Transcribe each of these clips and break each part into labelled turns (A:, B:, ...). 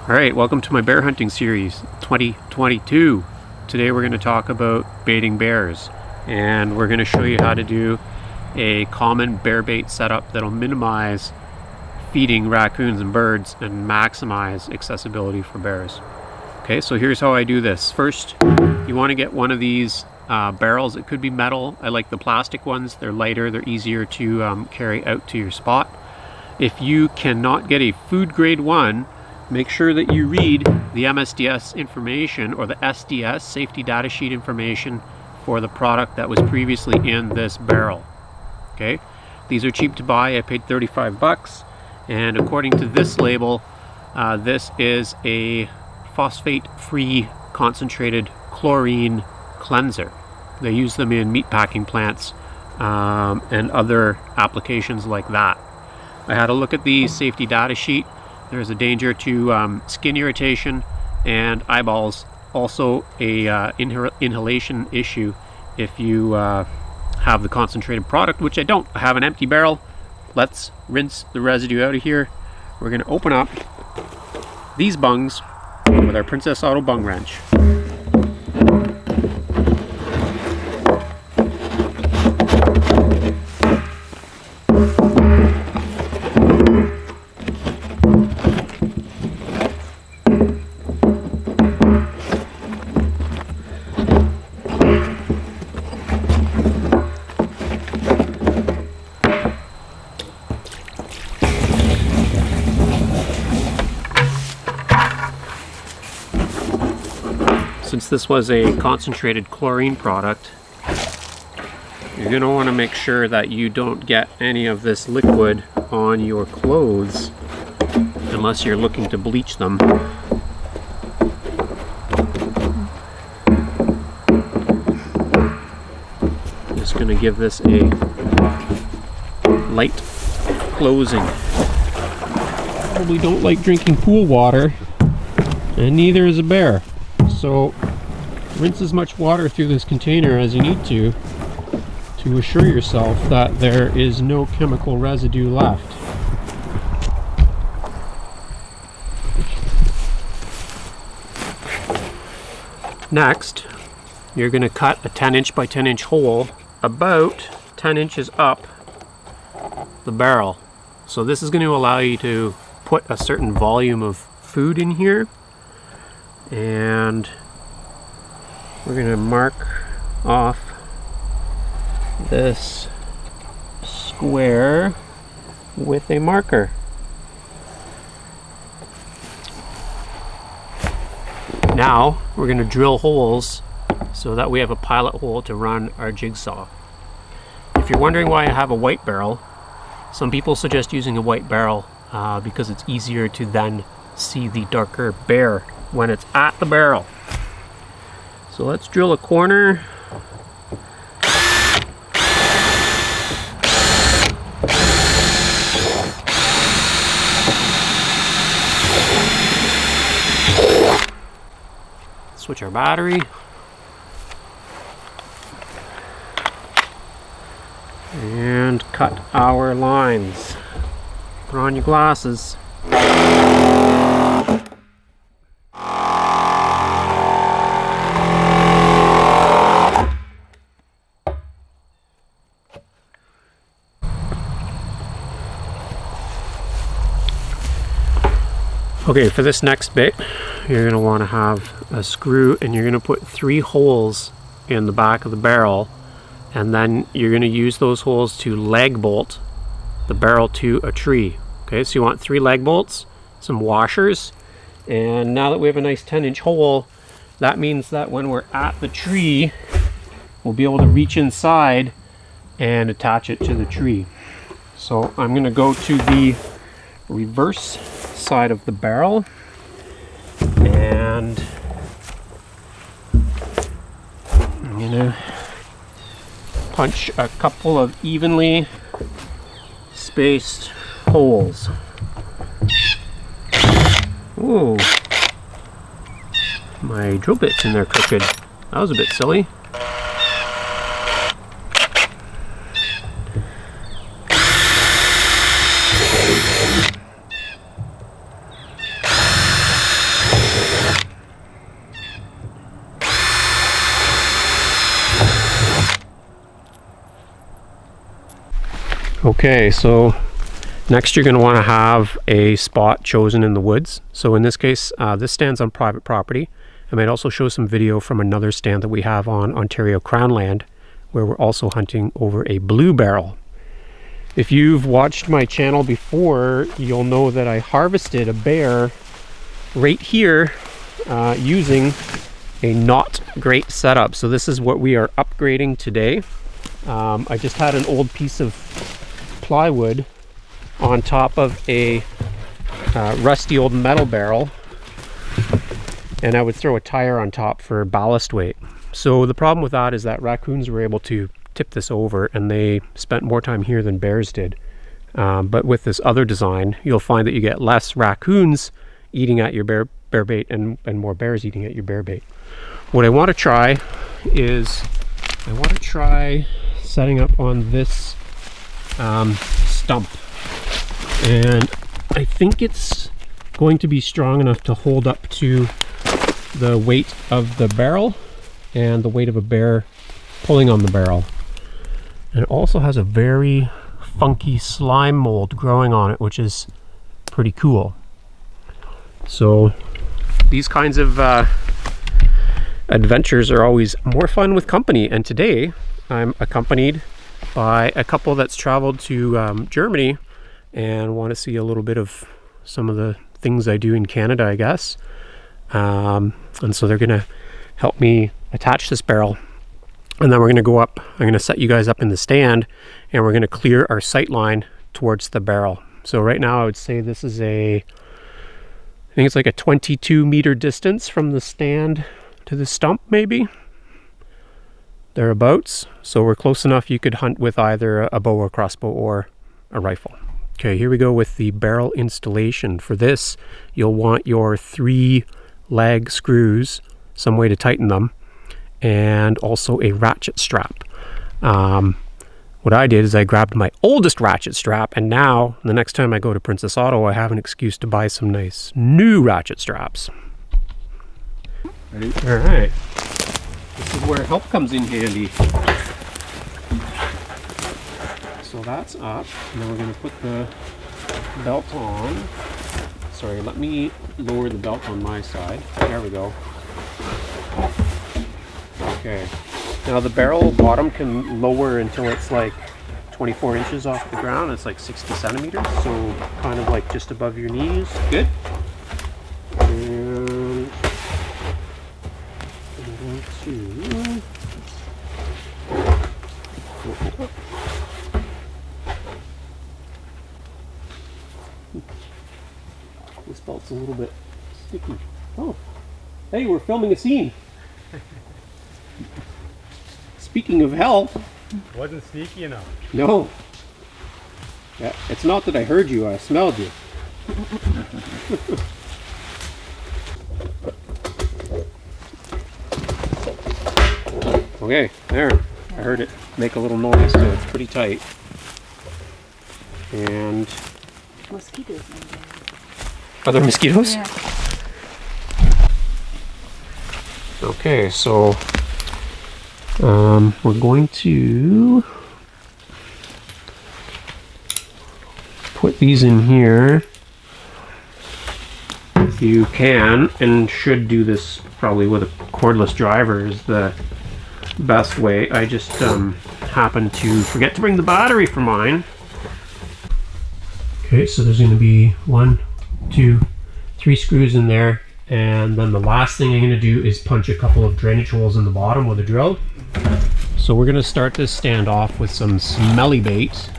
A: Alright, welcome to my bear hunting series 2022. Today we're going to talk about baiting bears, and we're going to show you how to do a common bear bait setup that'll minimize feeding raccoons and birds and maximize accessibility for bears. Okay, so here's how I do this. First, you want to get one of these barrels. It could be metal. I like the plastic ones. They're lighter, they're easier to carry out to your spot. If you cannot get a food grade one, make sure that you read the MSDS information or the SDS safety data sheet information for the product that was previously in this barrel. Okay, these are cheap to buy. I paid 35 bucks, and according to this label, this is a phosphate-free concentrated chlorine cleanser. They use them in meat packing plants and other applications like that. I had a look at the safety data sheet. There's a danger to skin irritation and eyeballs. Also a inhalation issue if you have the concentrated product, which I don't. I have an empty barrel. Let's rinse the residue out of here. We're going to open up these bungs with our Princess Auto bung wrench. Since this was a concentrated chlorine product, you're going to want to make sure that you don't get any of this liquid on your clothes unless you're looking to bleach them. Just going to give this a light closing. Probably don't like drinking pool water, and neither is a bear. So rinse as much water through this container as you need to assure yourself that there is no chemical residue left. Next, you're going to cut a 10-inch by 10-inch hole about 10 inches up the barrel. So this is going to allow you to put a certain volume of food in here. And we're going to mark off this square with a marker. Now we're going to drill holes so that we have a pilot hole to run our jigsaw. If you're wondering why I have a white barrel, some people suggest using a white barrel because it's easier to then see the darker bear when it's at the barrel. So let's drill a corner. Switch our battery. And cut our lines. Put on your glasses. Okay, for this next bit, you're going to want to have a screw, and you're going to put 3 holes in the back of the barrel, and then you're going to use those holes to leg bolt the barrel to a tree. Okay, so you want 3 leg bolts, some washers, and now that we have a nice 10-inch hole, that means that when we're at the tree, we'll be able to reach inside and attach it to the tree. So I'm going to go to the reverse side of the barrel, and I'm gonna punch a couple of evenly spaced holes. Ooh, my drill bit's in there crooked. That was a bit silly. Okay, so next you're going to want to have a spot chosen in the woods. So in this case, this stand's on private property. I might also show some video from another stand that we have on Ontario Crown land, where we're also hunting over a blue barrel. If you've watched my channel before, you'll know that I harvested a bear right here using a not great setup. So this is what we are upgrading today. I just had an old piece of plywood on top of a rusty old metal barrel, and I would throw a tire on top for ballast weight. So the problem with that is that raccoons were able to tip this over, and they spent more time here than bears did. But with this other design, you'll find that you get less raccoons eating at your bear bait and more bears eating at your bear bait. What I want to try is setting up on this stump, and I think it's going to be strong enough to hold up to the weight of the barrel and the weight of a bear pulling on the barrel. And it also has a very funky slime mold growing on it, which is pretty cool. So these kinds of adventures are always more fun with company, and today I'm accompanied by a couple that's traveled to Germany and want to see a little bit of some of the things I do in Canada, I guess. And so they're gonna help me attach this barrel, and then we're gonna go up. I'm gonna set you guys up in the stand, and we're gonna clear our sight line towards the barrel. So right now I would say this is I think it's like a 22 meter distance from the stand to the stump, maybe thereabouts. So we're close enough you could hunt with either a bow or crossbow or a rifle. Okay, here we go with the barrel installation. For this, you'll want your 3 leg screws, some way to tighten them, and also a ratchet strap. What I did is I grabbed my oldest ratchet strap, and now the next time I go to Princess Auto, I have an excuse to buy some nice new ratchet straps. Ready? All right. This is where help comes in handy. So that's up, and then we're going to put the belt on. Sorry, let me lower the belt on my side. There we go. Okay. Now the barrel bottom can lower until it's like 24 inches off the ground. It's like 60 centimeters, so kind of like just above your knees. Good. And I'm going to this belt's a little bit sticky. Oh, hey, we're filming a scene. Speaking of hell.
B: Wasn't sneaky enough.
A: No. Yeah, it's not that I heard you, I smelled you. Okay, there. I heard it make a little noise, so it's pretty tight. And
C: Mosquitoes.
A: are there mosquitoes?
C: Yeah.
A: Okay, so we're going to put these in here. You can and should do this probably with a cordless driver is the best way. I just happened to forget to bring the battery for mine. Okay, so there's going to be 1, 2, 3 screws in there, and then the last thing I'm going to do is punch a couple of drainage holes in the bottom with a drill. So we're going to start this stand off with some smelly bait.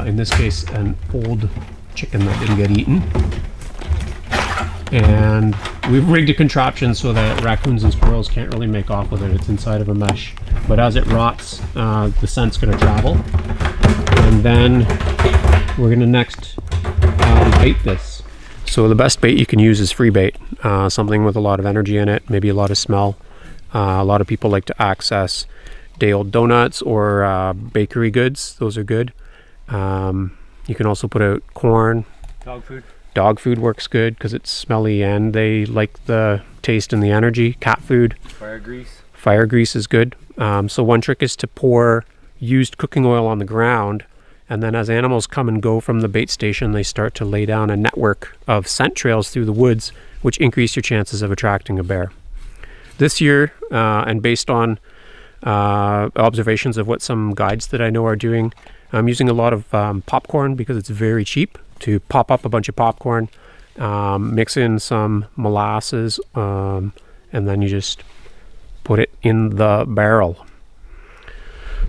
A: In this case, an old chicken that didn't get eaten. And we've rigged a contraption so that raccoons and squirrels can't really make off with it. It's inside of a mesh. But as it rots, the scent's going to travel. And then we're going to next bait this. So the best bait you can use is free bait. Something with a lot of energy in it, maybe a lot of smell. A lot of people like to access day-old donuts or bakery goods. Those are good. You can also put out corn.
B: Dog food.
A: Dog food works good because it's smelly and they like the taste and the energy. Cat food.
B: Fire grease.
A: Fire grease is good. So one trick is to pour used cooking oil on the ground And then as animals come and go from the bait station, they start to lay down a network of scent trails through the woods, which increase your chances of attracting a bear. This year, and based on observations of what some guides that I know are doing, I'm using a lot of popcorn because it's very cheap to pop up a bunch of popcorn, mix in some molasses, and then you just put it in the barrel.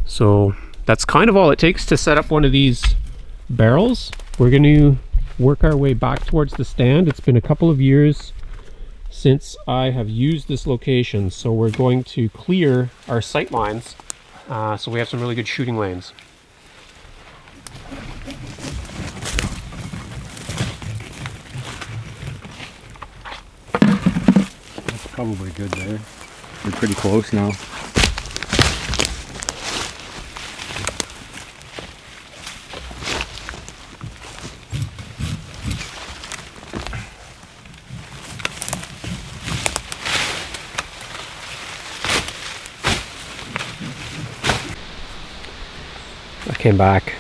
A: So that's kind of all it takes to set up one of these barrels. We're going to work our way back towards the stand. It's been a couple of years since I have used this location, so we're going to clear our sight lines so we have some really good shooting lanes.
B: That's probably good there. We're pretty close now.
A: Came back.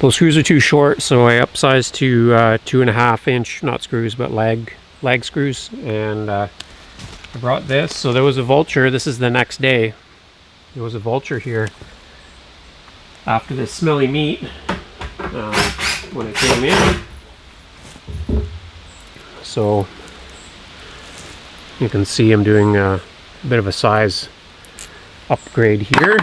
A: Those screws are too short, so I upsized to 2.5 inch, not screws, but lag screws, and I brought this. So there was a vulture. This is the next day. There was a vulture here after this smelly meat when it came in. So you can see I'm doing a bit of a size upgrade here.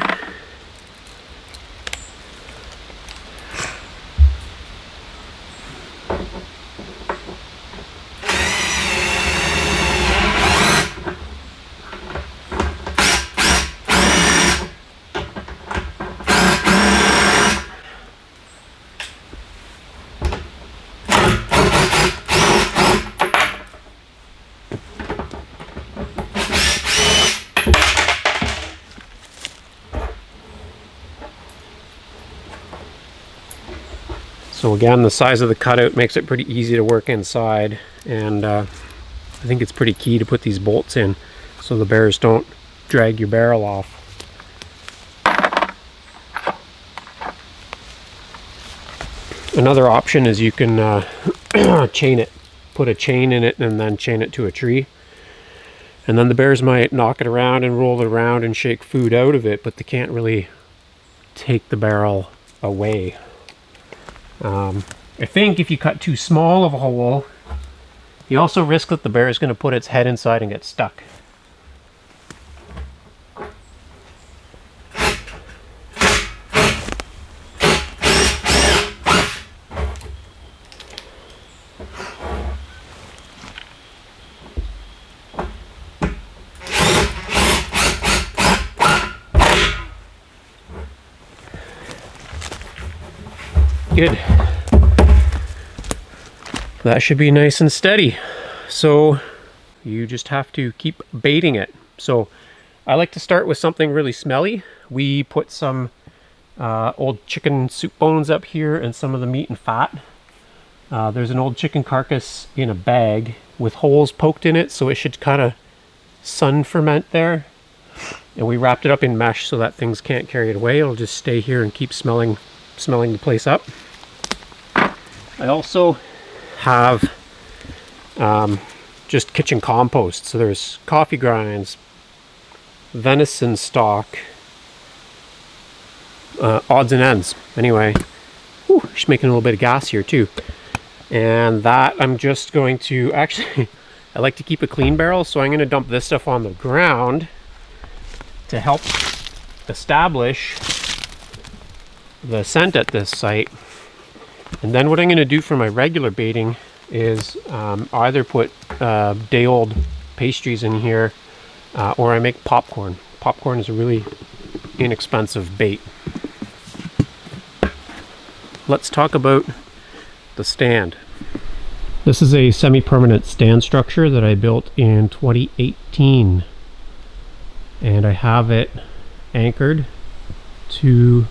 A: So again, the size of the cutout makes it pretty easy to work inside, and I think it's pretty key to put these bolts in so the bears don't drag your barrel off. Another option is you can chain it, put a chain in it and then chain it to a tree, and then the bears might knock it around and roll it around and shake food out of it, but they can't really take the barrel away. I think if you cut too small of a hole, you also risk that the bear is going to put its head inside and get stuck. Good. That should be nice and steady. So you just have to keep baiting it. So I like to start with something really smelly. We put some old chicken soup bones up here and some of the meat and fat. There's an old chicken carcass in a bag with holes poked in it, so it should kind of sun ferment there. And we wrapped it up in mesh so that things can't carry it away. It'll just stay here and keep smelling the place up. I also have just kitchen compost. So there's coffee grinds, venison stock, odds and ends. Anyway, just making a little bit of gas here too. And that I'm just going to, actually, I like to keep a clean barrel, so I'm going to dump this stuff on the ground to help establish the scent at this site. And then what I'm going to do for my regular baiting is either put day-old pastries in here, or I make popcorn. Popcorn is a really inexpensive bait. Let's talk about the stand. This is a semi-permanent stand structure that I built in 2018, and I have it anchored to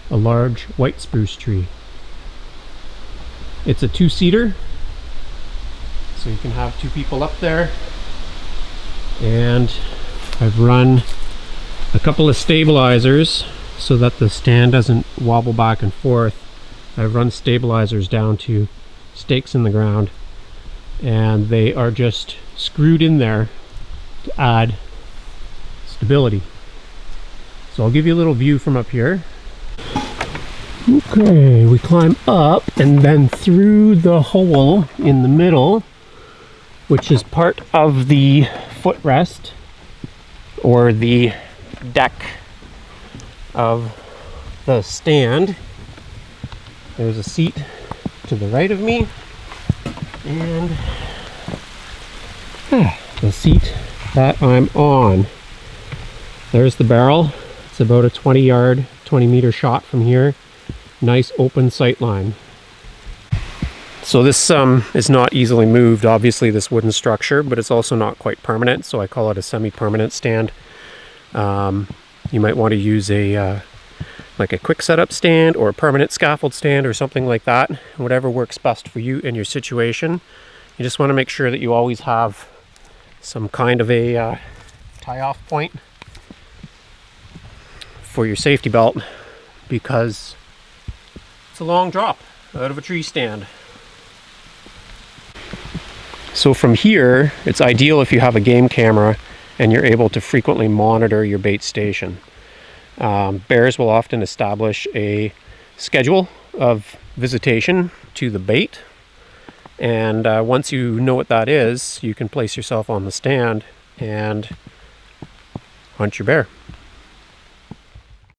A: a large white spruce tree. It's a two-seater, so you can have two people up there, and I've run a couple of stabilizers so that the stand doesn't wobble back and forth. I run stabilizers down to stakes in the ground, and they are just screwed in there to add stability. So I'll give you a little view from up here. Okay, we climb up and then through the hole in the middle, which is part of the footrest or the deck of the stand. There's a seat to the right of me, and the seat that I'm on. There's the barrel. It's about a 20 meter shot from here. Nice open sight line. So this is not easily moved, obviously, this wooden structure, but it's also not quite permanent, so I call it a semi-permanent stand. You might want to use a like a quick setup stand or a permanent scaffold stand or something like that, whatever works best for you in your situation. You just want to make sure that you always have some kind of a tie-off point for your safety belt, because it's a long drop out of a tree stand. So from here, it's ideal if you have a game camera and you're able to frequently monitor your bait station. Bears will often establish a schedule of visitation to the bait, and once you know what that is, you can place yourself on the stand and hunt your bear.